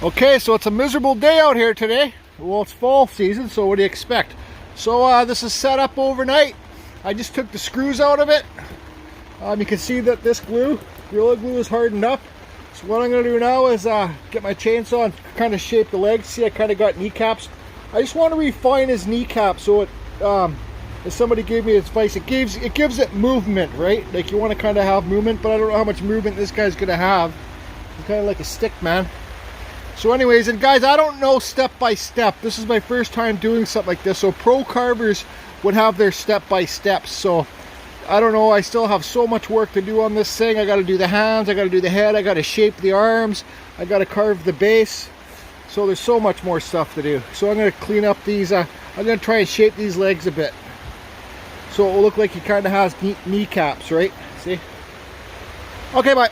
Okay, so it's a miserable day out here today. Well, it's fall season, so what do you expect? So this is set up overnight. I just took the screws out of it. You can see that this Gorilla Glue is hardened up. So what I'm going to do now is get my chainsaw and kind of shape the legs. See, I kind of got kneecaps. I just want to refine his kneecap so it, if somebody gave me advice, it gives it movement, right? Like you want to kind of have movement, but I don't know how much movement this guy's going to have. He's kind of like a stick man. So anyways, and guys, I don't know step by step. This is my first time doing something like this. So pro carvers would have their step by steps. So I don't know, I still have so much work to do on this thing. I got to do the hands, I got to do the head, I got to shape the arms, I got to carve the base. So there's so much more stuff to do. So I'm going to clean up these, I'm going to try and shape these legs a bit. So it will look like he kind of has kneecaps, right? See? Okay, bye.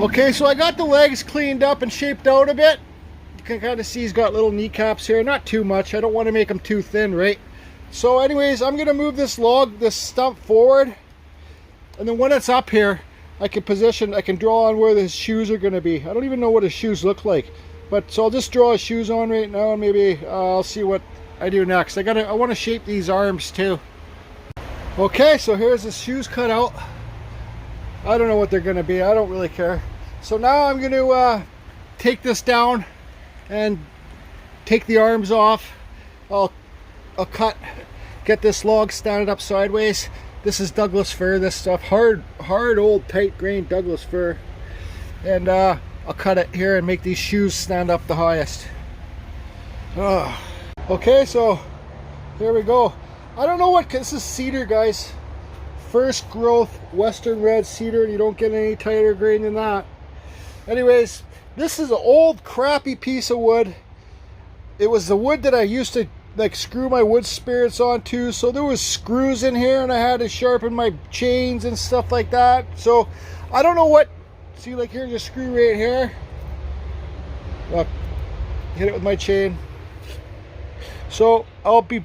Okay, so I got the legs cleaned up and shaped out a bit. You can kind of see he's got little kneecaps here. Not too much. I don't want to make them too thin, right? So anyways, I'm going to move this stump forward. And then when it's up here, I can draw on where the shoes are going to be. I don't even know what his shoes look like. But so I'll just draw his shoes on right now and maybe I'll see what I do next. I want to shape these arms too. Okay, so here's his shoes cut out. I don't know what they're going to be. I don't really care. So now I'm going to take this down and take the arms off. I'll get this log standing up sideways. This is Douglas fir, this stuff, hard old tight grain Douglas fir. And I'll cut it here and make these shoes stand up the highest. Okay, so here we go. I don't know what, this is cedar, guys. First growth western red cedar, and you don't get any tighter grain than that. Anyways, this is an old crappy piece of wood. It was the wood that I used to like screw my wood spirits onto, so there was screws in here and I had to sharpen my chains and stuff like that. So I don't know what, see, like here's a screw right here. Look, hit it with my chain. So I'll be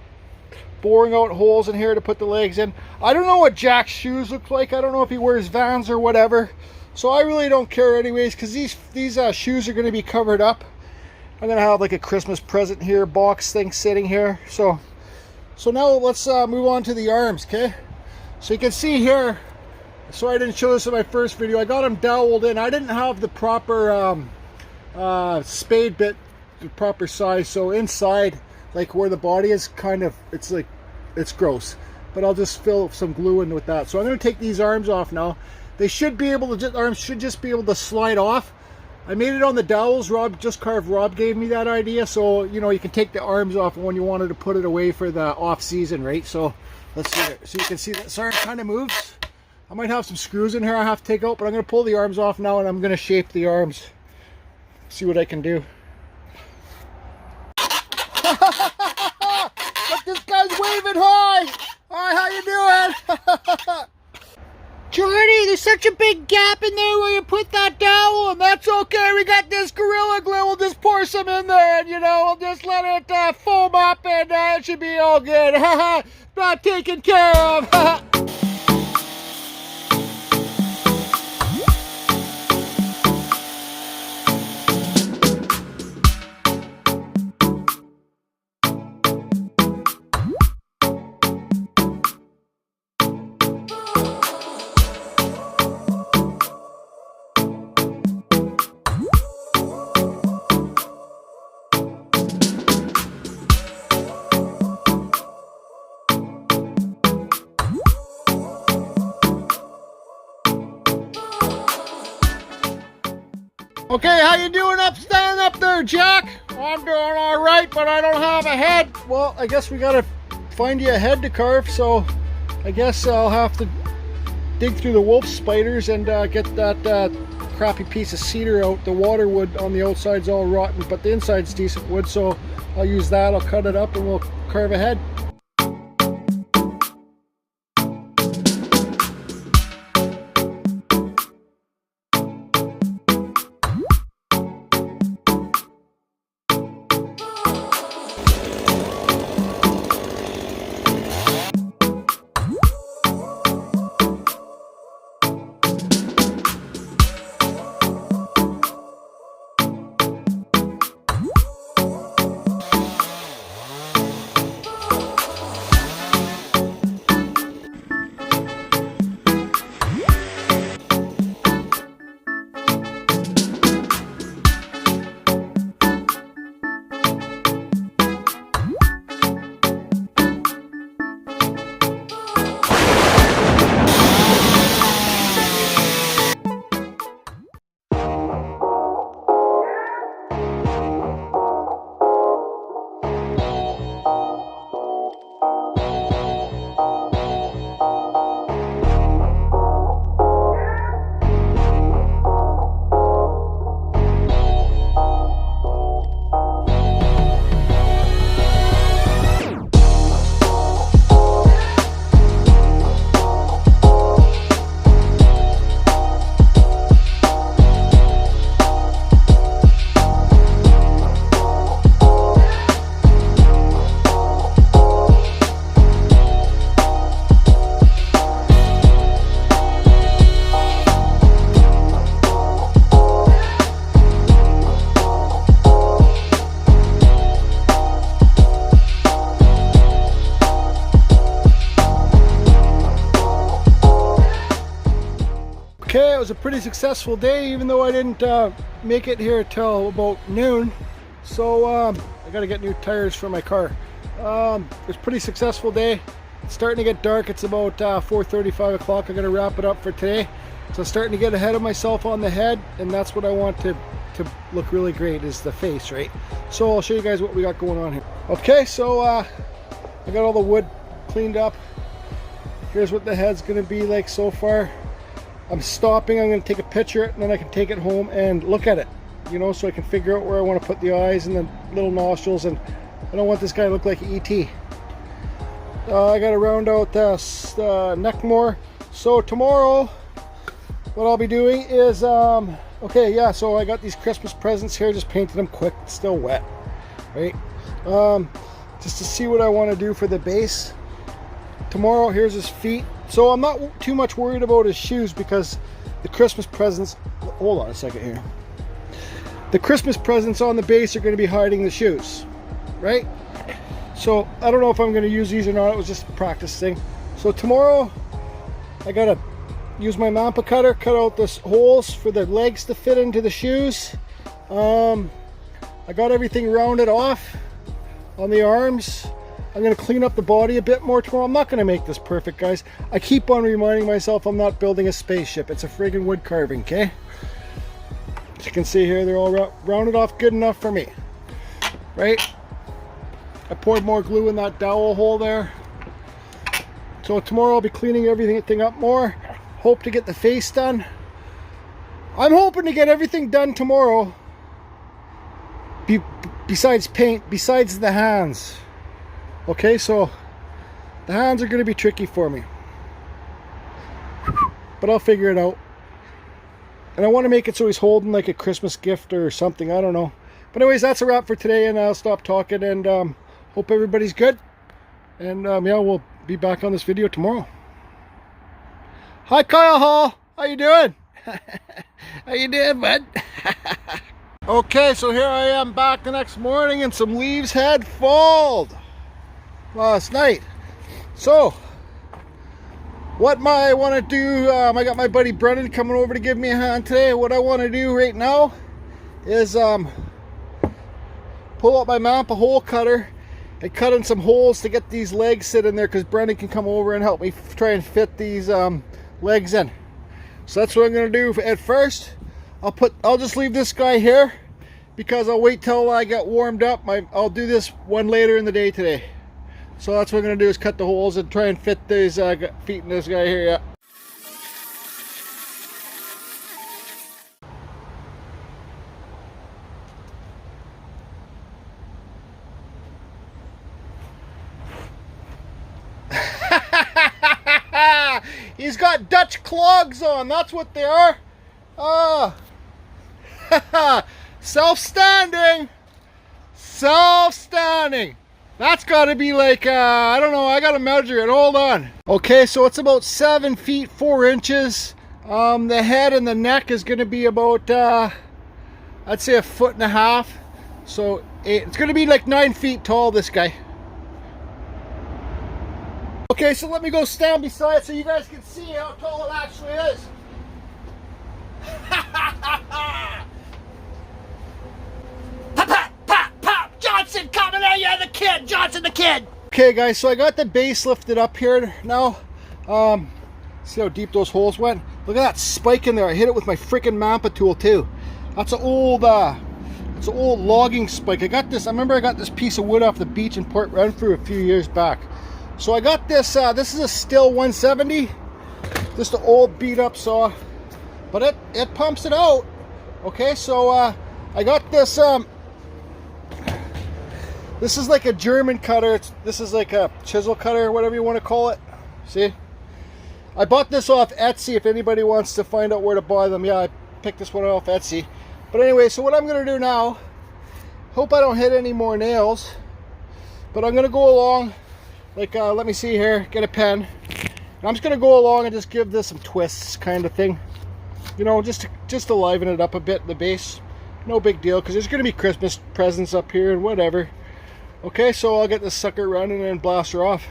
boring out holes in here to put the legs in. I don't know what Jack's shoes look like. I don't know if he wears Vans or whatever. So I really don't care anyways, because these shoes are going to be covered up. I'm going to have like a Christmas present here, box thing sitting here. So now let's move on to the arms, okay? So you can see here, sorry I didn't show this in my first video, I got them doweled in. I didn't have the proper spade bit, the proper size. So inside, like where the body is, kind of, it's gross. But I'll just fill some glue in with that. So I'm going to take these arms off now. They should be able to, arms should just be able to slide off. I made it on the dowels. Rob gave me that idea. So, you know, you can take the arms off when you wanted to put it away for the off season, right? So let's see it. So you can see this arm kind of moves. I might have some screws in here I have to take out, but I'm going to pull the arms off now and I'm going to shape the arms. See what I can do. Look, this guy's waving high. Hi, how you doing? Jordy, there's such a big gap in there where you put that dowel, and that's okay. We got this Gorilla Glue. We'll just pour some in there, and, you know, we'll just let it foam up, and it should be all good. not taken care of. Okay, how you doing standing up there, Jack? I'm doing all right, but I don't have a head. Well, I guess we gotta find you a head to carve, so I guess I'll have to dig through the wolf spiders and get that crappy piece of cedar out. The water wood on the outside's all rotten, but the inside's decent wood, so I'll use that. I'll cut it up and we'll carve a head. Okay, it was a pretty successful day, even though I didn't make it here till about noon. So I gotta get new tires for my car. It was a pretty successful day. It's starting to get dark. It's about 4:30, 5 o'clock. I gotta wrap it up for today. So I'm starting to get ahead of myself on the head, and that's what I want to look really great, is the face, right? So I'll show you guys what we got going on here. Okay, so I got all the wood cleaned up. Here's what the head's gonna be like so far. I'm stopping, I'm going to take a picture and then I can take it home and look at it, you know, so I can figure out where I want to put the eyes and the little nostrils, and I don't want this guy to look like E.T. I got to round out this neck more. So tomorrow, what I'll be doing is, okay, yeah, so I got these Christmas presents here, just painted them quick, it's still wet, right? Just to see what I want to do for the base. Tomorrow, here's his feet. So I'm not too much worried about his shoes because the Christmas presents, hold on a second here. The Christmas presents on the base are going to be hiding the shoes, right? So I don't know if I'm going to use these or not. It was just a practice thing. So tomorrow I got to use my Mampa cutter, cut out the holes for the legs to fit into the shoes. I got everything rounded off on the arms. I'm going to clean up the body a bit more tomorrow. I'm not going to make this perfect, guys. I keep on reminding myself I'm not building a spaceship. It's a friggin' wood carving, okay? As you can see here, they're all rounded off good enough for me, right? I poured more glue in that dowel hole there. So tomorrow I'll be cleaning everything up more. Hope to get the face done. I'm hoping to get everything done tomorrow. Besides paint, besides the hands. Okay, so the hands are going to be tricky for me, but I'll figure it out. And I want to make it so he's holding like a Christmas gift or something, I don't know. But anyways, that's a wrap for today, and I'll stop talking, and hope everybody's good. And yeah, we'll be back on this video tomorrow. Hi Kyle Hall, how you doing? How you doing, bud? Okay, so here I am back the next morning and some leaves had fallen last night. So what I want to do, I got my buddy Brendan coming over to give me a hand today. What I want to do right now is pull out my Mampa hole cutter and cut in some holes to get these legs sit in there, because Brendan can come over and help me try and fit these legs in. So that's what I'm going to do. At first I'll just leave this guy here because I'll wait till I get warmed up. I'll do this one later in the day today. So that's what I'm going to do, is cut the holes and try and fit these feet in this guy here. Yeah. He's got Dutch clogs on, that's what they are. Self-standing. Self-standing. That's got to be like, I don't know, I got to measure it, hold on. Okay, so it's about 7 feet 4 inches. The head and the neck is going to be about, I'd say 1.5 feet. So it's going to be like 9 feet tall, this guy. Okay, so let me go stand beside it so you guys can see how tall it actually is. Pop, pop, pop! Johnson coming at you, the kid! Johnson the kid! Okay guys, so I got the base lifted up here now. See how deep those holes went? Look at that spike in there. I hit it with my freaking Mampa tool too. That's an old logging spike. I remember I got this piece of wood off the beach in Port Renfrew a few years back. So I got this, this is a Stihl 170, just an old beat up saw, but it pumps it out. Okay, so I got this, this is like a German cutter. This is like a chisel cutter, whatever you want to call it. See? I bought this off Etsy if anybody wants to find out where to buy them. Yeah, I picked this one off Etsy. But anyway, so what I'm going to do now, hope I don't hit any more nails, but I'm going to go along. Like, let me see here, get a pen. And I'm just going to go along and just give this some twists kind of thing. You know, just to liven it up a bit, the base. No big deal, because there's going to be Christmas presents up here and whatever. Okay, so I'll get this sucker running and blast her off.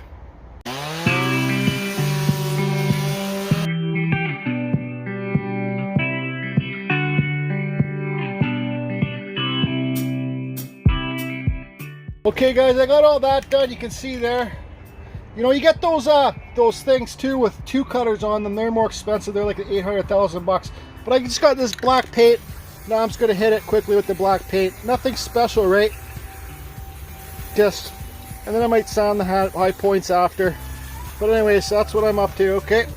Okay guys, I got all that done. You can see there. You know, you get those things too with 2 cutters on them. They're more expensive. They're like 800,000 bucks. But I just got this black paint. Now I'm just gonna hit it quickly with the black paint. Nothing special, right? Just, and then I might sand the high points after. But anyways, that's what I'm up to. Okay.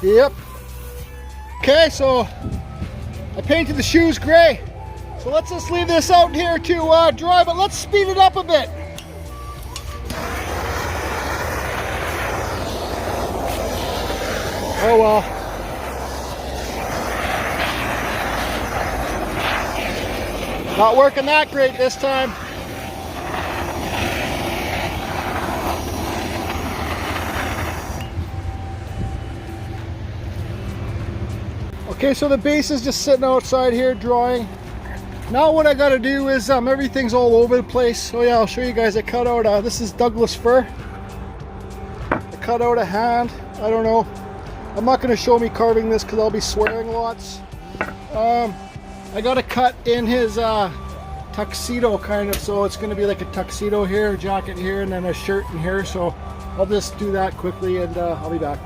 Yep. Okay, so I painted the shoes gray. So let's just leave this out here to dry, but let's speed it up a bit. Oh well. Not working that great this time. Okay, so the base is just sitting outside here drying. Now what I gotta do is, everything's all over the place. Oh yeah, I'll show you guys. I cut out, this is Douglas fir. I cut out a hand. I don't know. I'm not gonna show me carving this because I'll be swearing lots. I got a cut in his tuxedo kind of, so it's gonna be like a tuxedo here, a jacket here, and then a shirt in here. So I'll just do that quickly and I'll be back.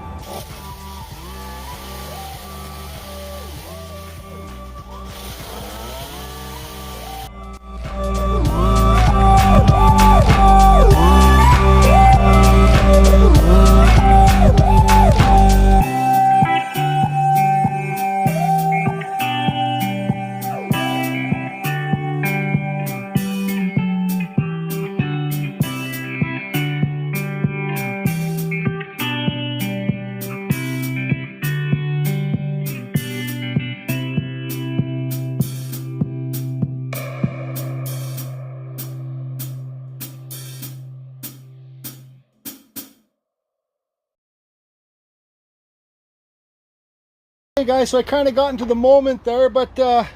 Hey guys, so I kind of got into the moment there, but I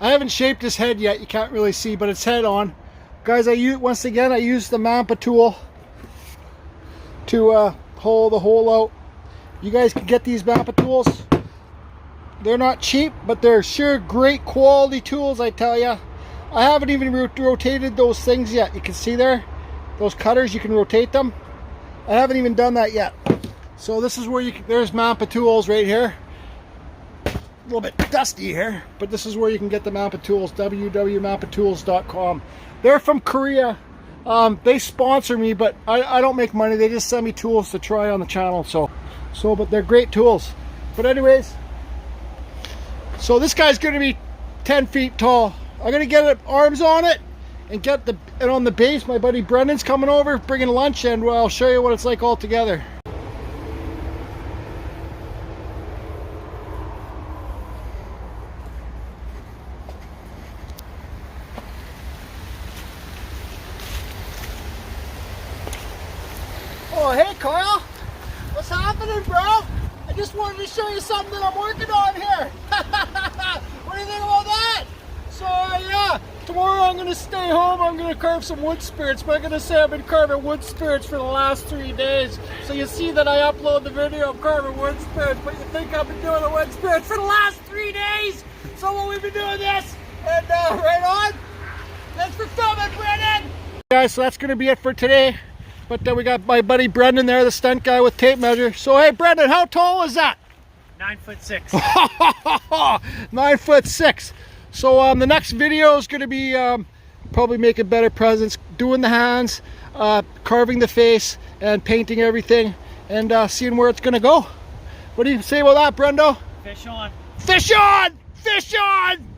haven't shaped his head yet. You can't really see, but it's head on. Guys, once again I use the Mampa tool to pull the hole out. You guys can get these Mampa tools. They're not cheap, but they're sure great quality tools, I tell you. I haven't even rotated those things yet. You can see there, those cutters, you can rotate them. I haven't even done that yet. So this is where there's Mampa tools right here. A little bit dusty here, but this is where you can get the Mampa tools, www.mampatools.com. They're from Korea. They sponsor me, but I don't make money. They just send me tools to try on the channel. But they're great tools. But anyways, so this guy's going to be 10 feet tall. I'm going to get arms on it and and on the base, my buddy Brendan's coming over, bringing lunch, and I'll show you what it's like all together. Oh, hey Carl, what's happening, bro? I just wanted to show you something that I'm working on here. What do you think about that? So yeah, tomorrow I'm gonna stay home. I'm gonna carve some wood spirits, but I'm gonna say I've been carving wood spirits for the last 3 days. So you see that I upload the video of carving wood spirits, but you think I've been doing the wood spirits for the last 3 days. So what we've been doing this, and right on. Thanks for filming, Brendan. Guys, so that's gonna be it for today. But we got my buddy Brendan there, the stunt guy with tape measure. So hey Brendan, how tall is that? 9'6". 9'6". So the next video is going to be probably making better presents, doing the hands, carving the face, and painting everything, and seeing where it's going to go. What do you say about that, Brendo? Fish on. Fish on! Fish on!